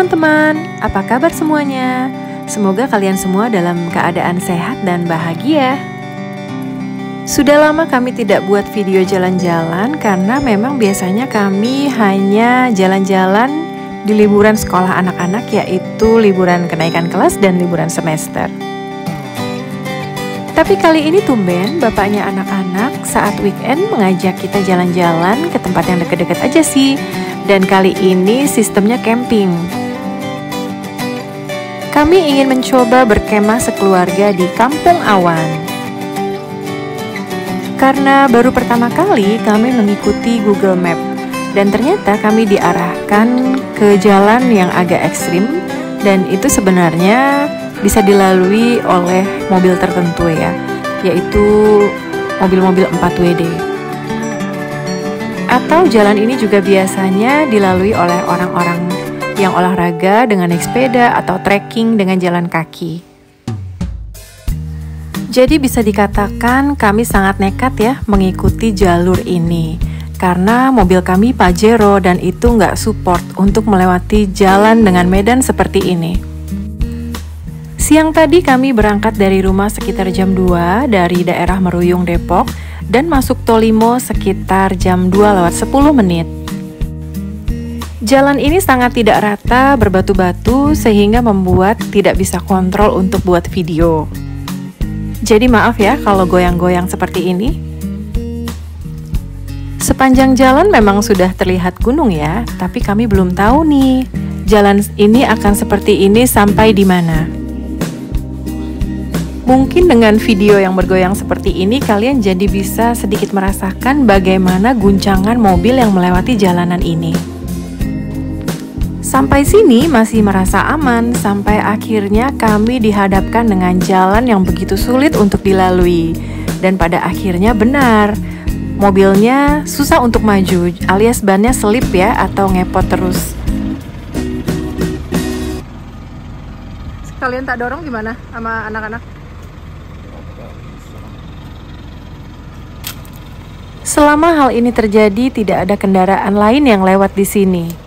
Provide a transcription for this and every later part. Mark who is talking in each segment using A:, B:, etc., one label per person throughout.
A: teman-teman, apa kabar semuanya? Semoga kalian semua dalam keadaan sehat dan bahagia. Sudah lama kami tidak buat video jalan-jalan karena memang biasanya kami hanya jalan-jalan di liburan sekolah anak-anak, yaitu liburan kenaikan kelas dan liburan semester. Tapi kali ini tumben bapaknya anak-anak saat weekend mengajak kita jalan-jalan ke tempat yang deket-deket aja sih. Dan kali ini sistemnya camping. Kami ingin mencoba berkemah sekeluarga di Kampung Awan. Karena baru pertama kali kami mengikuti Google Map. Dan ternyata kami diarahkan ke jalan yang agak ekstrim. Dan itu sebenarnya bisa dilalui oleh mobil tertentu ya, yaitu mobil-mobil 4WD. Atau jalan ini juga biasanya dilalui oleh orang-orang yang olahraga dengan naik sepeda atau trekking dengan jalan kaki. Jadi bisa dikatakan kami sangat nekat ya mengikuti jalur ini. Karena mobil kami Pajero dan itu nggak support untuk melewati jalan dengan medan seperti ini. Siang tadi kami berangkat dari rumah sekitar jam 2 dari daerah Meruyung, Depok dan masuk Tolimo sekitar jam 2:10. Jalan ini sangat tidak rata, berbatu-batu sehingga membuat tidak bisa kontrol untuk buat video. Jadi maaf ya kalau goyang-goyang seperti ini. Sepanjang jalan memang sudah terlihat gunung ya, tapi kami belum tahu nih jalan ini akan seperti ini sampai di mana. Mungkin dengan video yang bergoyang seperti ini kalian jadi bisa sedikit merasakan bagaimana guncangan mobil yang melewati jalanan ini. Sampai sini masih merasa aman, sampai akhirnya kami dihadapkan dengan jalan yang begitu sulit untuk dilalui. Dan pada akhirnya benar, mobilnya susah untuk maju, alias bannya selip ya, atau ngepot terus. Kalian tak dorong gimana sama anak-anak? Selama hal ini terjadi, tidak ada kendaraan lain yang lewat di sini.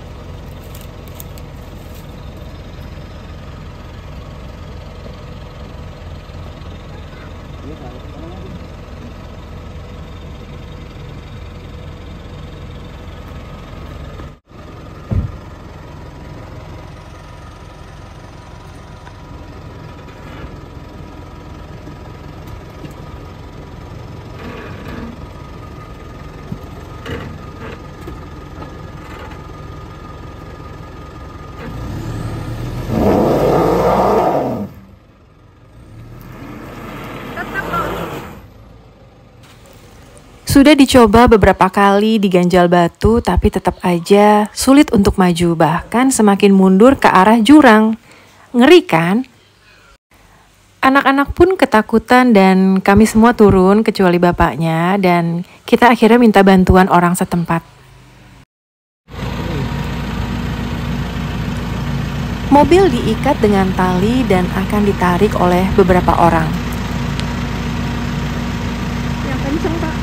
A: Sudah dicoba beberapa kali diganjal batu, tapi tetap aja sulit untuk maju, bahkan semakin mundur ke arah jurang. Ngeri kan? Anak-anak pun ketakutan dan kami semua turun kecuali bapaknya, dan kita akhirnya minta bantuan orang setempat. Mobil diikat dengan tali dan akan ditarik oleh beberapa orang. Yang kenceng, Pak.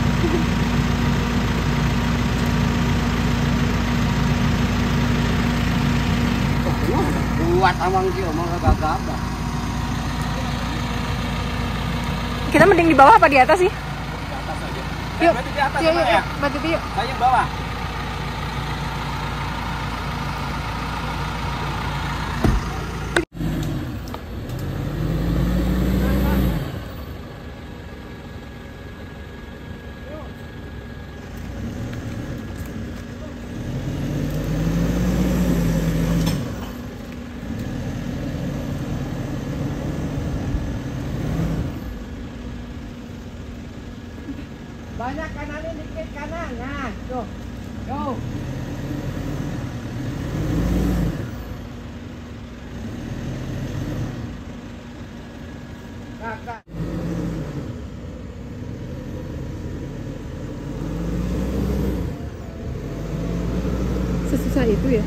B: Kuat amang dia mau gagah.
A: Kita mending di bawah apa di atas sih?
B: Di atas aja.
A: Yuk,
B: di atas
A: yuk,
B: ya.
A: bantu yuk.
B: Saya bawah. Banyak kanannya dikit kanan. Nah, tuh. Go. Kakak. Sesusah itu ya?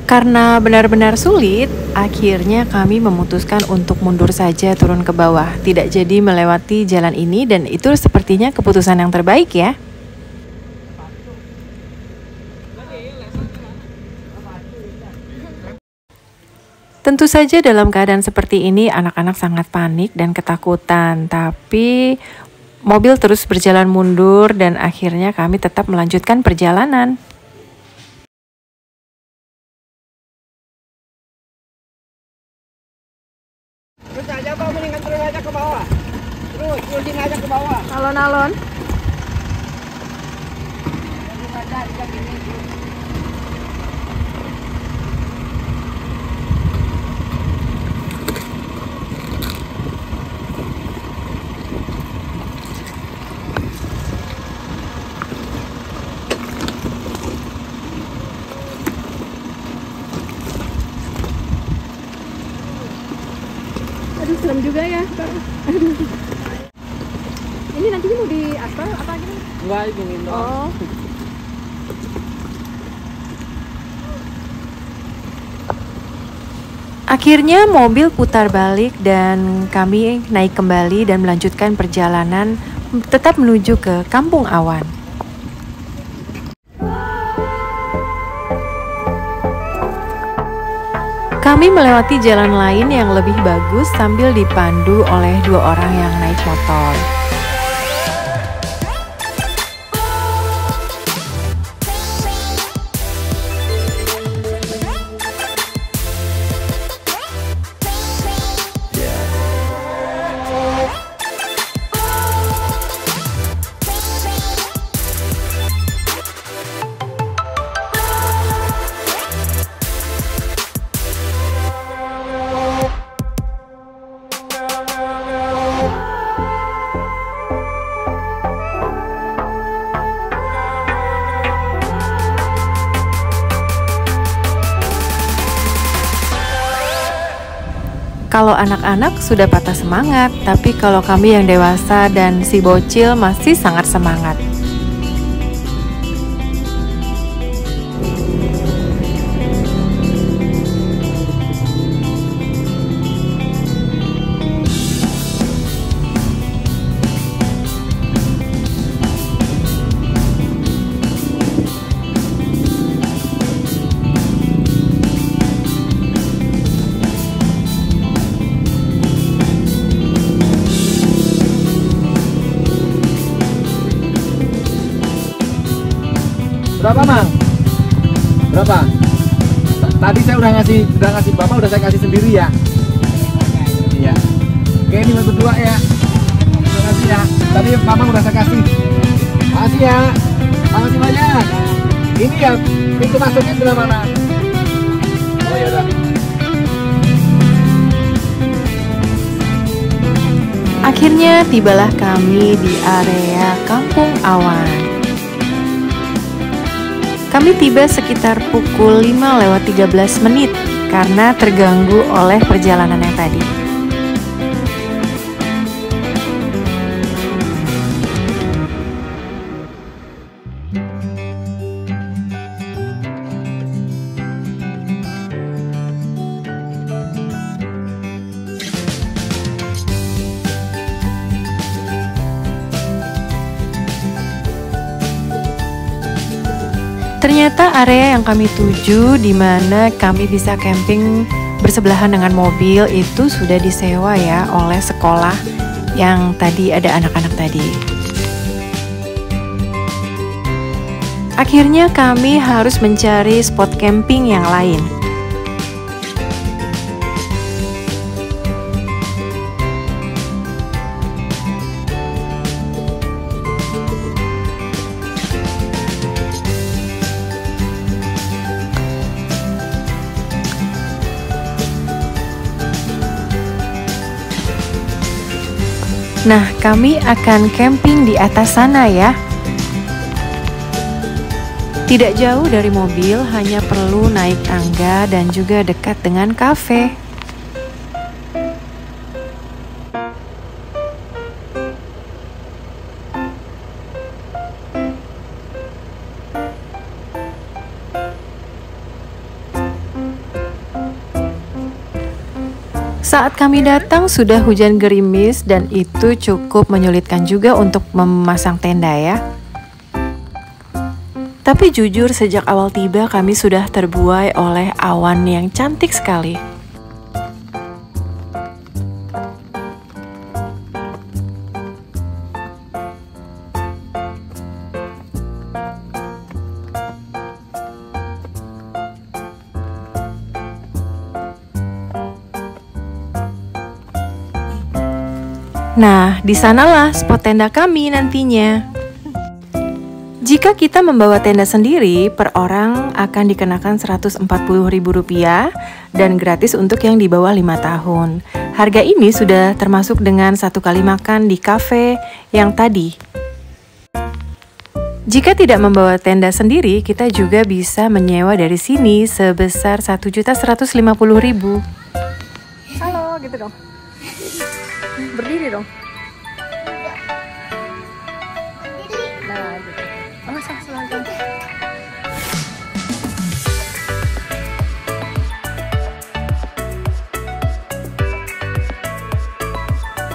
B: Karena benar-benar sulit, akhirnya kami memutuskan untuk mundur saja turun ke bawah. Tidak jadi melewati jalan ini dan itu sepertinya keputusan yang terbaik ya.
A: Tentu saja dalam keadaan seperti ini anak-anak sangat panik dan ketakutan, tapi mobil terus berjalan mundur dan akhirnya kami tetap melanjutkan perjalanan.
C: Terus aja Pak, mendingan turun aja ke bawah. Terus turunin aja ke bawah.
B: Alon-alon.
C: Turun aja ikat ini.
B: Aduh, serem juga ya. Ini nanti mau di aspal apa gitu?
C: Enggak, ini
B: Oh.
A: Akhirnya mobil putar balik dan kami naik kembali dan melanjutkan perjalanan tetap menuju ke Kampung Awan. Kami melewati jalan lain yang lebih bagus sambil dipandu oleh 2 orang yang naik motor. Kalau anak-anak sudah patah semangat, tapi kalau kami yang dewasa dan si bocil masih sangat semangat.
C: Berapa, Mang? Berapa? Tadi saya udah ngasih Bapak udah saya kasih sendiri ya. Iya. Oke, ini buat berdua ya. Terima kasih ya. Tadi Mama udah saya kasih. Makasih ya. Makasih banyak. Ini ya pintu masuknya sebelah mana? Oh ya udah.
A: Akhirnya tibalah kami di area Kampung Awan. Kami tiba sekitar pukul 5:13 karena terganggu oleh perjalanan yang tadi. Ternyata area yang kami tuju di mana kami bisa camping bersebelahan dengan mobil itu sudah disewa ya oleh sekolah yang tadi ada anak-anak tadi. Akhirnya kami harus mencari spot camping yang lain. Nah, kami akan camping di atas sana ya. Tidak jauh dari mobil, hanya perlu naik tangga dan juga dekat dengan kafe. Saat kami datang sudah hujan gerimis dan itu cukup menyulitkan juga untuk memasang tenda ya. Tapi jujur sejak awal tiba kami sudah terbuai oleh awan yang cantik sekali. Nah, di sanalah spot tenda kami nantinya. Jika kita membawa tenda sendiri, per orang akan dikenakan Rp140.000 dan gratis untuk yang di bawah 5 tahun. Harga ini sudah termasuk dengan 1 kali makan di kafe yang tadi. Jika tidak membawa tenda sendiri, kita juga bisa menyewa dari sini sebesar Rp1.150.000. Halo, gitu dong. Berdiri dong. Nah, gitu. Oh, selangkah.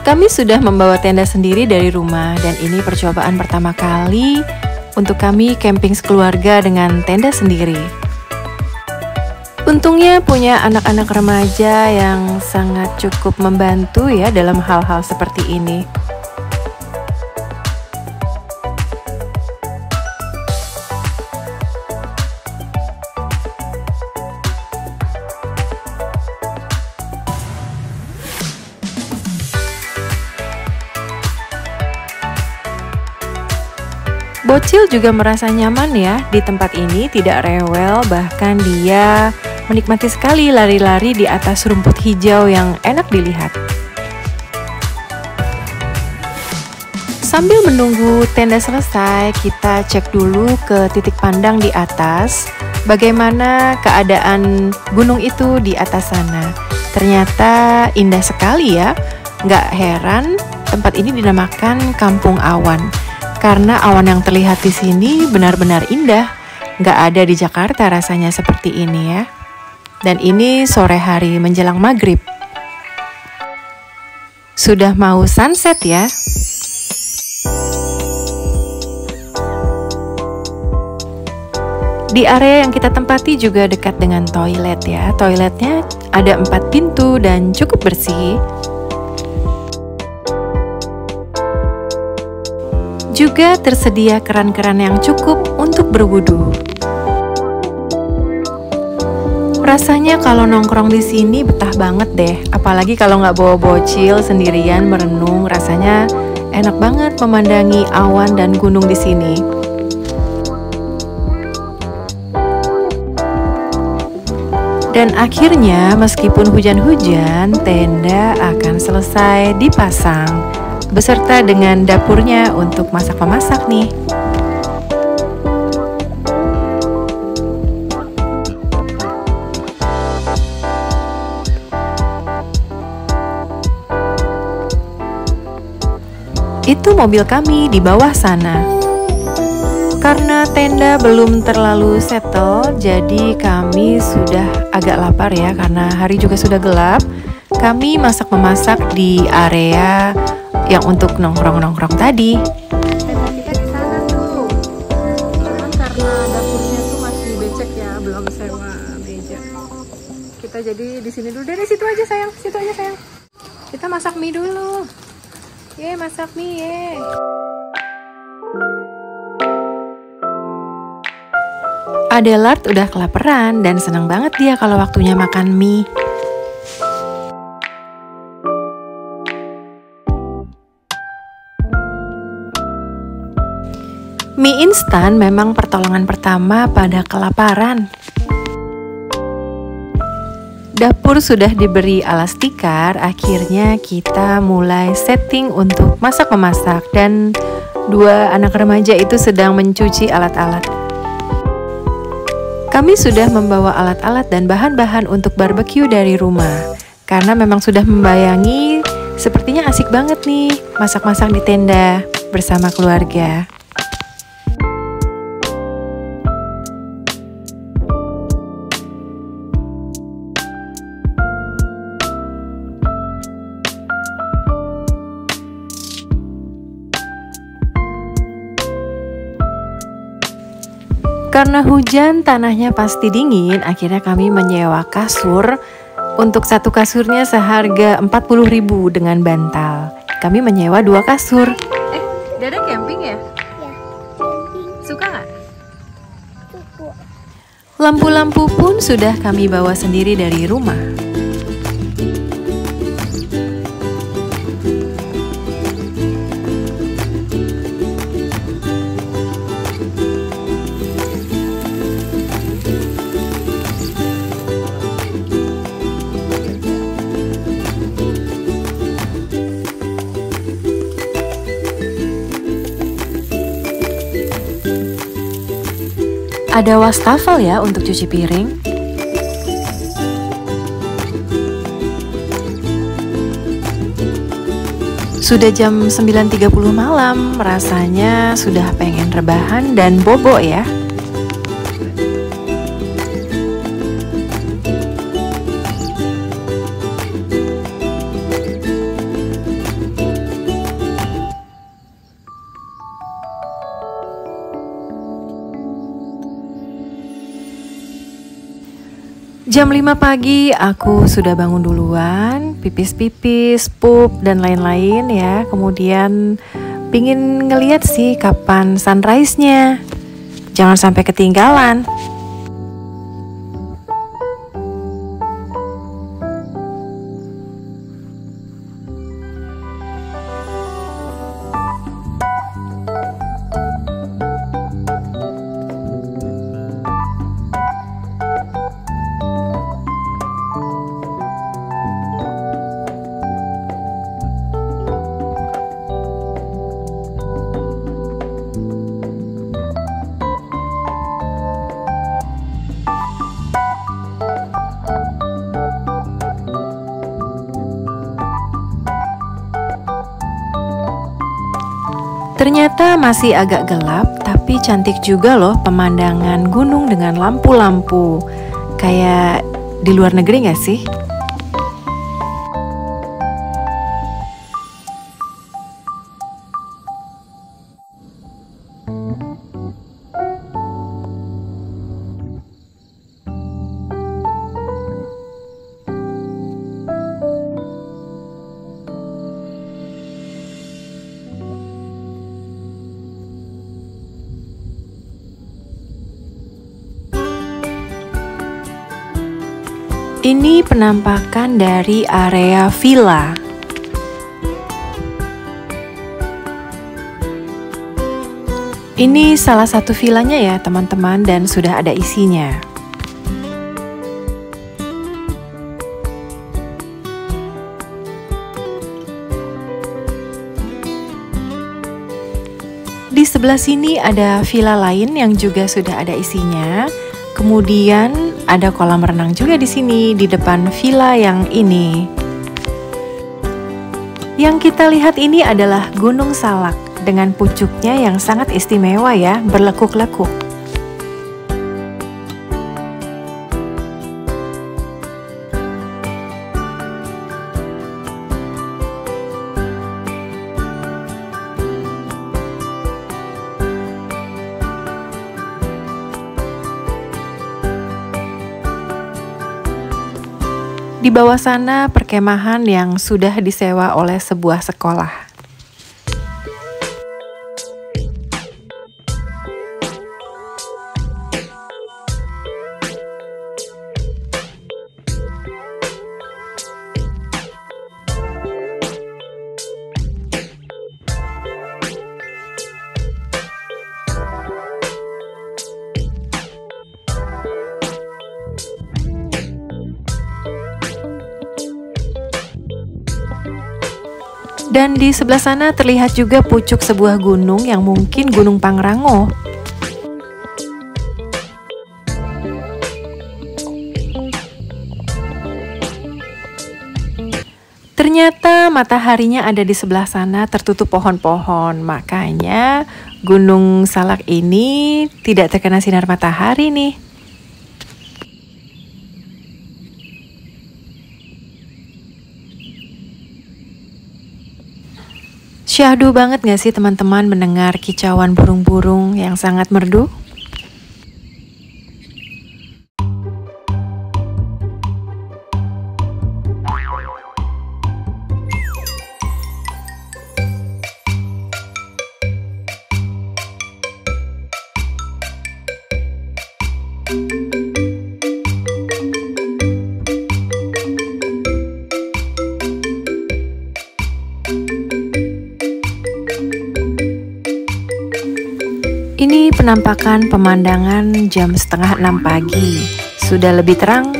A: Kami sudah membawa tenda sendiri dari rumah dan ini percobaan pertama kali untuk kami camping sekeluarga dengan tenda sendiri. Untungnya punya anak-anak remaja yang sangat cukup membantu ya dalam hal-hal seperti ini. Bocil juga merasa nyaman ya di tempat ini, tidak rewel, bahkan dia menikmati sekali lari-lari di atas rumput hijau yang enak dilihat. Sambil menunggu tenda selesai, kita cek dulu ke titik pandang di atas, bagaimana keadaan gunung itu di atas sana. Ternyata indah sekali ya, nggak heran tempat ini dinamakan Kampung Awan. Karena awan yang terlihat di sini benar-benar indah, nggak ada di Jakarta rasanya seperti ini ya. Dan ini sore hari menjelang maghrib. Sudah mau sunset ya. Di area yang kita tempati juga dekat dengan toilet ya. Toiletnya ada 4 pintu dan cukup bersih. Juga tersedia keran-keran yang cukup untuk berwudu. Rasanya kalau nongkrong di sini betah banget deh, apalagi kalau nggak bawa bocil sendirian merenung, rasanya enak banget memandangi awan dan gunung di sini. Dan akhirnya meskipun hujan-hujan, tenda akan selesai dipasang beserta dengan dapurnya untuk masak-memasak nih. Itu mobil kami di bawah sana. Karena tenda belum terlalu settle, jadi kami sudah agak lapar ya, karena hari juga sudah gelap. Kami masak-memasak di area yang untuk nongkrong-nongkrong tadi. Tenda kita di sana tuh. Cuman karena dapurnya tuh masih becek ya, belum sewa meja. Kita jadi di sini dulu. Dari situ aja sayang, situ aja sayang. Kita masak mie dulu. Ye, masak mie ye. Adelard udah kelaparan dan senang banget dia kalau waktunya makan mie. Mie instan memang pertolongan pertama pada kelaparan. Dapur sudah diberi alas tikar, akhirnya kita mulai setting untuk masak-memasak dan 2 anak remaja itu sedang mencuci alat-alat. Kami sudah membawa alat-alat dan bahan-bahan untuk barbeque dari rumah. Karena memang sudah membayangi, sepertinya asik banget nih masak-masak di tenda bersama keluarga. Karena hujan, tanahnya pasti dingin, akhirnya kami menyewa kasur. Untuk 1 kasurnya seharga 40.000 dengan bantal. Kami menyewa 2 kasur. Dada camping ya?
D: Ya, camping.
A: Suka nggak?
D: Suka.
A: Lampu-lampu pun sudah kami bawa sendiri dari rumah. Ada wastafel ya untuk cuci piring. Sudah jam 9.30 malam, rasanya sudah pengen rebahan dan bobo ya. Jam 5 pagi aku sudah bangun duluan, pipis-pipis, pup, dan lain-lain ya. Kemudian pingin ngeliat sih kapan sunrise-nya. Jangan sampai ketinggalan. Ternyata masih agak gelap, tapi cantik juga loh pemandangan gunung dengan lampu-lampu. Kayak di luar negeri gak sih? Ini penampakan dari area villa. Ini salah satu villanya ya teman-teman, dan sudah ada isinya. Di sebelah sini ada villa lain yang juga sudah ada isinya. Kemudian ada kolam renang juga di sini di depan villa yang ini. Yang kita lihat ini adalah Gunung Salak dengan pucuknya yang sangat istimewa ya, berlekuk-lekuk. Di bawah sana perkemahan yang sudah disewa oleh sebuah sekolah. Dan di sebelah sana terlihat juga pucuk sebuah gunung yang mungkin Gunung Pangrango. Ternyata mataharinya ada di sebelah sana tertutup pohon-pohon. Makanya Gunung Salak ini tidak terkena sinar matahari nih. Syahdu banget gak sih teman-teman mendengar kicauan burung-burung yang sangat merdu? Ini penampakan pemandangan jam 5:30 pagi. Sudah lebih terang.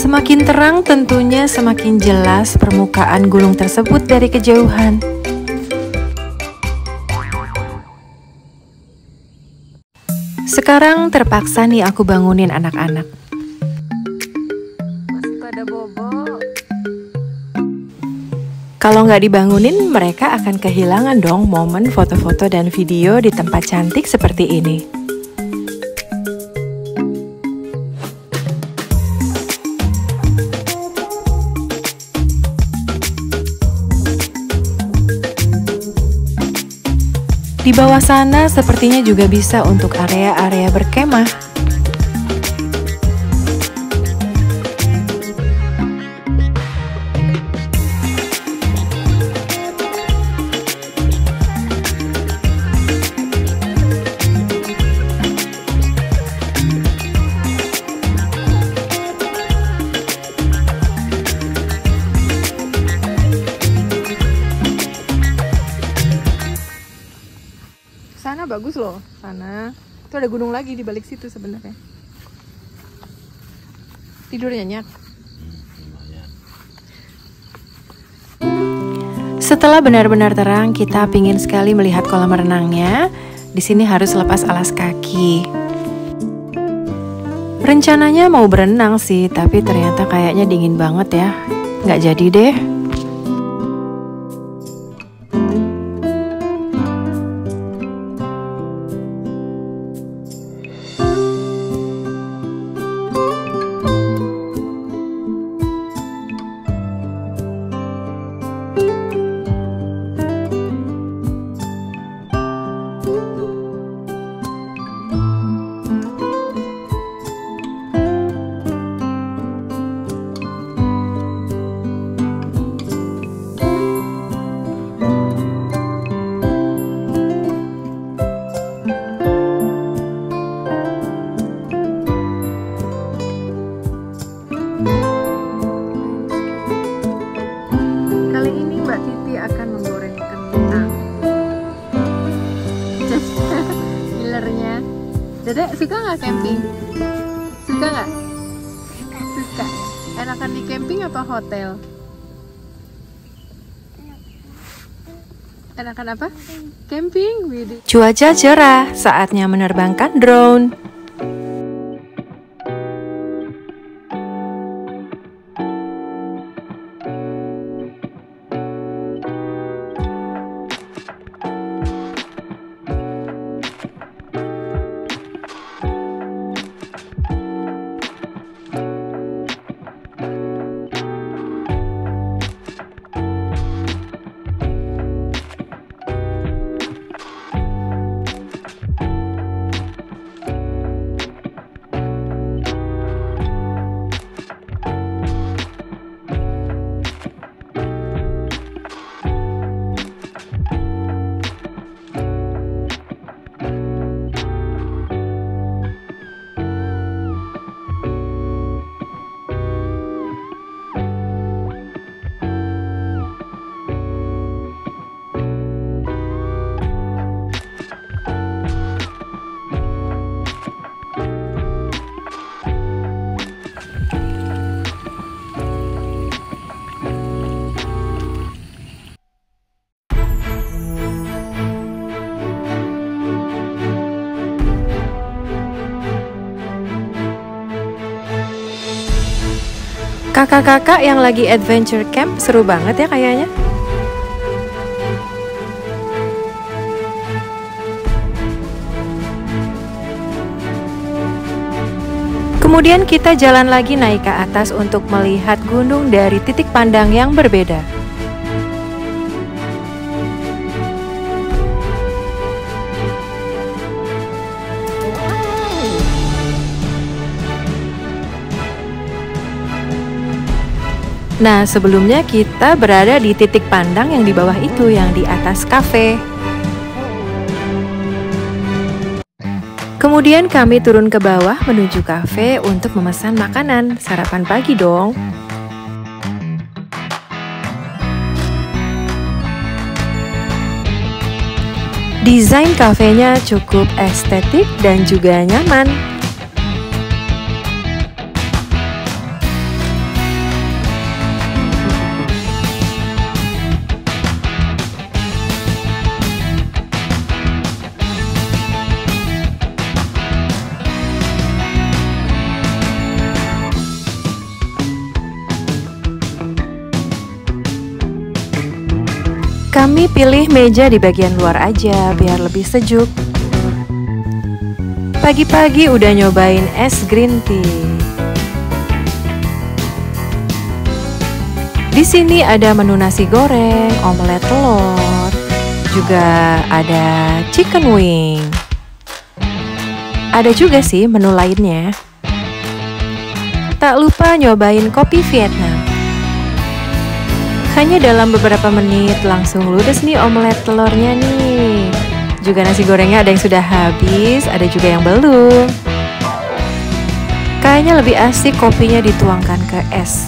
A: Semakin terang tentunya semakin jelas permukaan gunung tersebut dari kejauhan. Sekarang terpaksa nih aku bangunin anak-anak. Masih pada bobo. Kalau nggak dibangunin, mereka akan kehilangan dong momen foto-foto dan video di tempat cantik seperti ini. Di bawah sana sepertinya juga bisa untuk area-area berkemah. Sana bagus loh, sana. Itu ada gunung lagi di balik situ sebenarnya. Tidur nyenyak. Setelah benar-benar terang, kita pingin sekali melihat kolam renangnya. Di sini harus lepas alas kaki. Rencananya mau berenang sih, tapi ternyata kayaknya dingin banget ya. Nggak jadi deh. Kali ini Mbak Titi akan menggoreng kentang. Gilernya. Dedek suka nggak camping? Suka nggak? Suka. Enakan di camping apa hotel? Enakan apa? Camping. Cuaca cerah, saatnya menerbangkan drone. Kakak-kakak yang lagi adventure camp seru banget ya kayaknya. Kemudian kita jalan lagi naik ke atas untuk melihat gunung dari titik pandang yang berbeda. Nah, sebelumnya kita berada di titik pandang yang di bawah itu, yang di atas kafe. Kemudian kami turun ke bawah menuju kafe untuk memesan makanan, sarapan pagi dong. Desain kafenya cukup estetik dan juga nyaman.
B: Kami pilih meja di bagian luar aja biar lebih sejuk. Pagi-pagi udah nyobain es green tea. Di sini ada menu nasi goreng, omelet telur, juga ada chicken wing. Ada juga sih menu lainnya. Tak lupa nyobain kopi Vietnam. Hanya dalam beberapa menit langsung ludes nih omelet telurnya nih. Juga nasi gorengnya ada yang sudah habis, ada juga yang belum. Kayaknya lebih asik kopinya dituangkan ke es.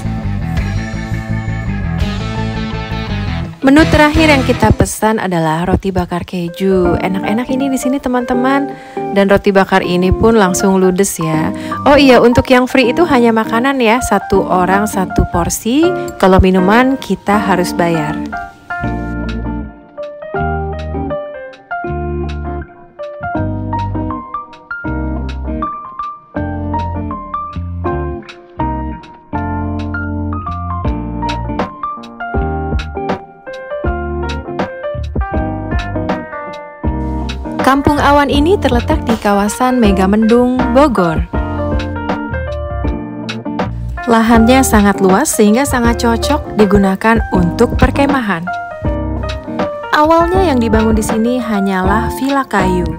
B: Menu terakhir yang kita pesan adalah roti bakar keju. Enak-enak ini di sini teman-teman. Dan roti bakar ini pun langsung ludes ya. Oh iya, untuk yang free itu hanya makanan ya, 1 orang 1 porsi. Kalau minuman kita harus bayar. Kampung Awan ini terletak di kawasan Megamendung, Bogor. Lahannya sangat luas sehingga sangat cocok digunakan untuk perkemahan. Awalnya yang dibangun di sini hanyalah villa kayu.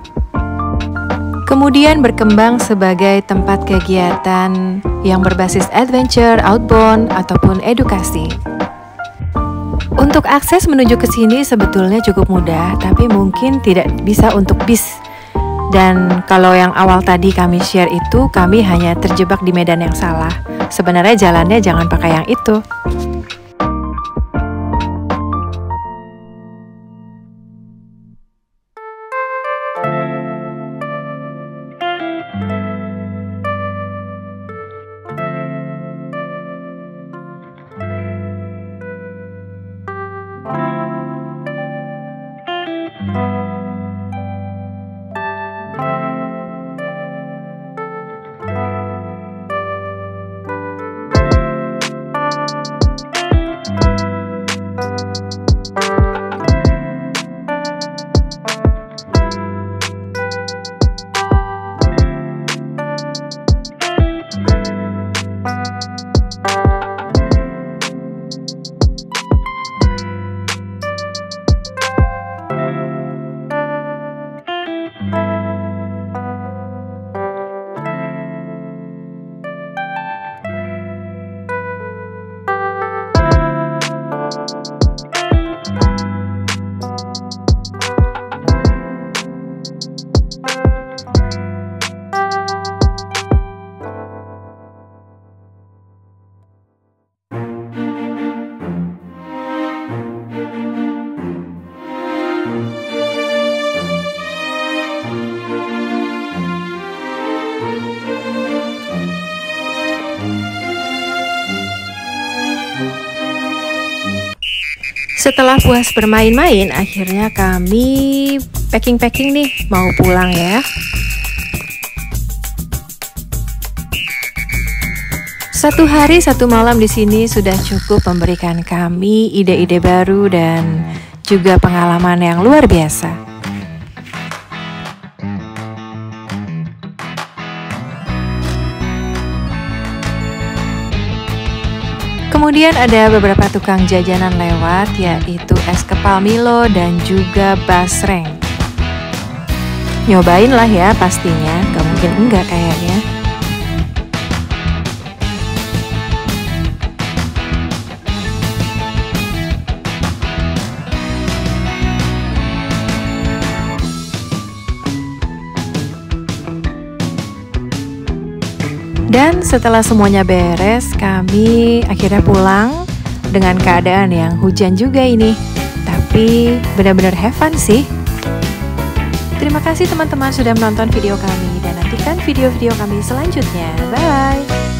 B: Kemudian berkembang sebagai tempat kegiatan yang berbasis adventure, outbound, ataupun edukasi. Untuk akses menuju ke sini sebetulnya cukup mudah, tapi mungkin tidak bisa untuk bis. Dan kalau yang awal tadi kami share itu, kami hanya terjebak di medan yang salah. Sebenarnya jalannya jangan pakai yang itu. Setelah puas bermain-main, akhirnya kami packing-packing nih, mau pulang ya. Satu hari satu malam di sini sudah cukup memberikan kami ide-ide baru dan juga pengalaman yang luar biasa. Kemudian ada beberapa tukang jajanan lewat, yaitu es kepal Milo dan juga basreng. Nyobain lah ya pastinya, gak mungkin enggak kayaknya. Dan setelah semuanya beres, kami akhirnya pulang dengan keadaan yang hujan juga ini. Tapi benar-benar have fun sih. Terima kasih teman-teman sudah menonton video kami dan nantikan video-video kami selanjutnya. Bye!